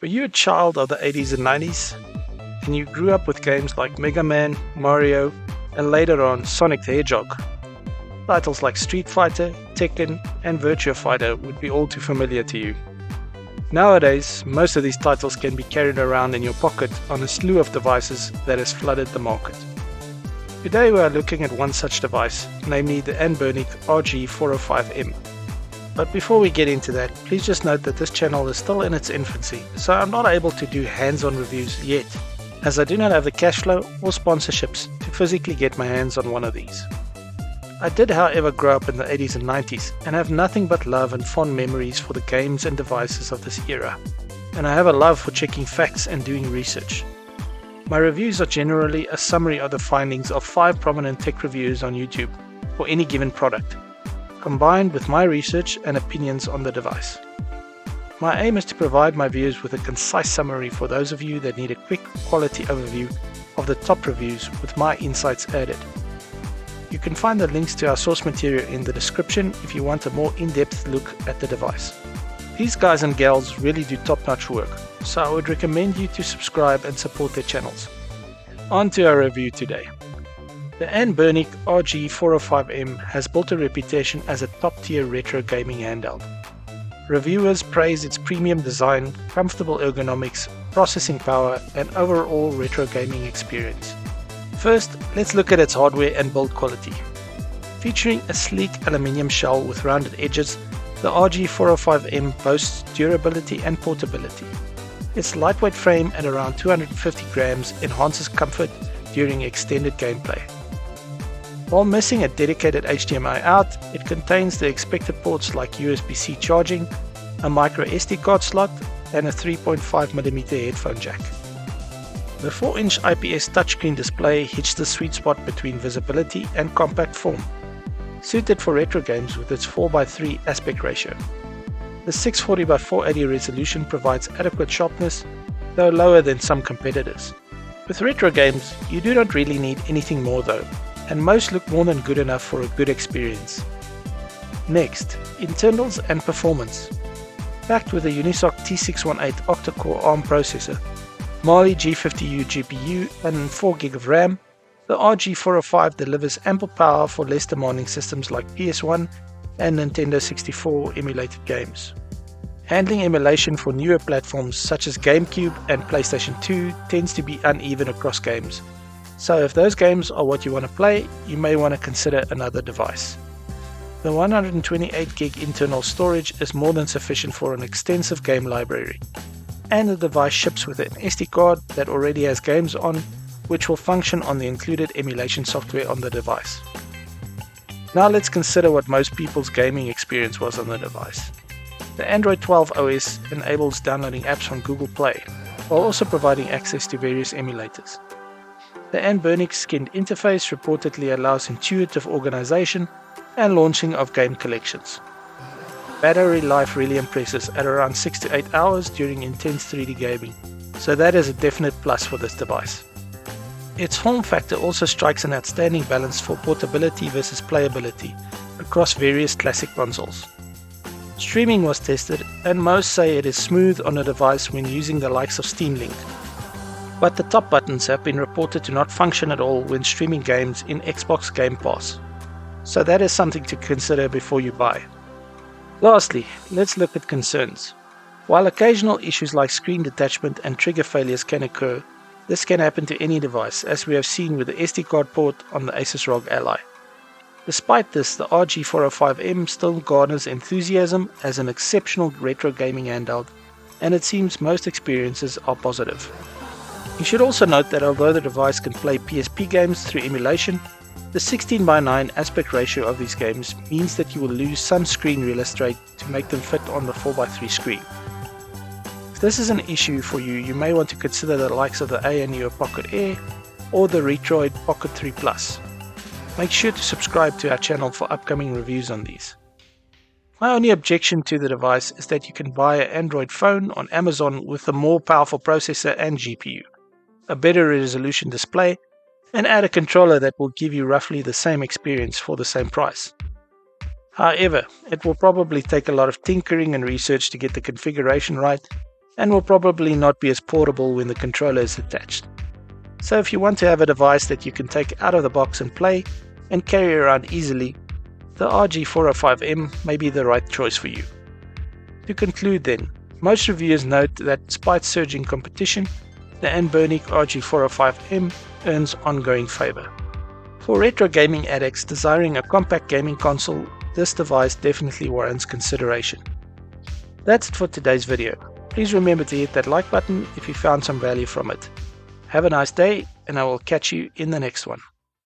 Were you a child of the 80s and 90s, and you grew up with games like Mega Man, Mario, and later on Sonic the Hedgehog? Titles like Street Fighter, Tekken, and Virtua Fighter would be all too familiar to you. Nowadays, most of these titles can be carried around in your pocket on a slew of devices that has flooded the market. Today we are looking at one such device, namely the Anbernic Rg405m. But before we get into that, please just note that this channel is still in its infancy, so I'm not able to do hands-on reviews yet, as I do not have the cash flow or sponsorships to physically get my hands on one of these. I did, however, grow up in the 80s and 90s and have nothing but love and fond memories for the games and devices of this era, and I have a love for checking facts and doing research. My reviews are generally a summary of the findings of 5 prominent tech reviewers on YouTube for any given product, combined with my research and opinions on the device. My aim is to provide my viewers with a concise summary for those of you that need a quick quality overview of the top reviews with my insights added. You can find the links to our source material in the description if you want a more in-depth look at the device. These guys and gals really do top-notch work, so I would recommend you to subscribe and support their channels. On to our review today. The Anbernic Rg405m has built a reputation as a top-tier retro gaming handheld. Reviewers praise its premium design, comfortable ergonomics, processing power, and overall retro gaming experience. First, let's look at its hardware and build quality. Featuring a sleek aluminium shell with rounded edges, the Rg405m boasts durability and portability. Its lightweight frame at around 250 grams enhances comfort during extended gameplay. While missing a dedicated HDMI out, it contains the expected ports like USB-C charging, a micro SD card slot, and a 3.5mm headphone jack. The 4-inch IPS touchscreen display hits the sweet spot between visibility and compact form, suited for retro games with its 4:3 aspect ratio. The 640x480 resolution provides adequate sharpness, though lower than some competitors. With retro games, you do not really need anything more though, and most look more than good enough for a good experience. Next, internals and performance. Packed with a Unisoc T618 octa-core ARM processor, Mali G50U GPU and 4GB of RAM, the Rg405 delivers ample power for less demanding systems like PS1 and Nintendo 64 emulated games. Handling emulation for newer platforms such as GameCube and PlayStation 2 tends to be uneven across games, so if those games are what you want to play, you may want to consider another device. The 128GB internal storage is more than sufficient for an extensive game library, and the device ships with an SD card that already has games on, which will function on the included emulation software on the device. Now let's consider what most people's gaming experience was on the device. The Android 12 OS enables downloading apps from Google Play, while also providing access to various emulators. The Anbernic skinned interface reportedly allows intuitive organization and launching of game collections. Battery life really impresses at around 6 to 8 hours during intense 3D gaming, so that is a definite plus for this device. Its form factor also strikes an outstanding balance for portability versus playability across various classic consoles. Streaming was tested, and most say it is smooth on a device when using the likes of Steam Link. But the top buttons have been reported to not function at all when streaming games in Xbox Game Pass, so that is something to consider before you buy. Lastly, let's look at concerns. While occasional issues like screen detachment and trigger failures can occur, this can happen to any device, as we have seen with the SD card port on the Asus ROG Ally. Despite this, the Rg405m still garners enthusiasm as an exceptional retro gaming handheld, and it seems most experiences are positive. You should also note that although the device can play PSP games through emulation, the 16:9 aspect ratio of these games means that you will lose some screen real estate to make them fit on the 4:3 screen. If this is an issue for you, you may want to consider the likes of the ANU Pocket Air or the Retroid Pocket 3 Plus. Make sure to subscribe to our channel for upcoming reviews on these. My only objection to the device is that you can buy an Android phone on Amazon with a more powerful processor and GPU, a better resolution display, and add a controller that will give you roughly the same experience for the same price. However, it will probably take a lot of tinkering and research to get the configuration right, and will probably not be as portable when the controller is attached. So if you want to have a device that you can take out of the box and play and carry around easily, the Rg405m may be the right choice for you. To conclude then, most reviewers note that despite surging competition, the Anbernic Rg405m earns ongoing favor. For retro gaming addicts desiring a compact gaming console, this device definitely warrants consideration. That's it for today's video. Please remember to hit that like button if you found some value from it. Have a nice day, and I will catch you in the next one.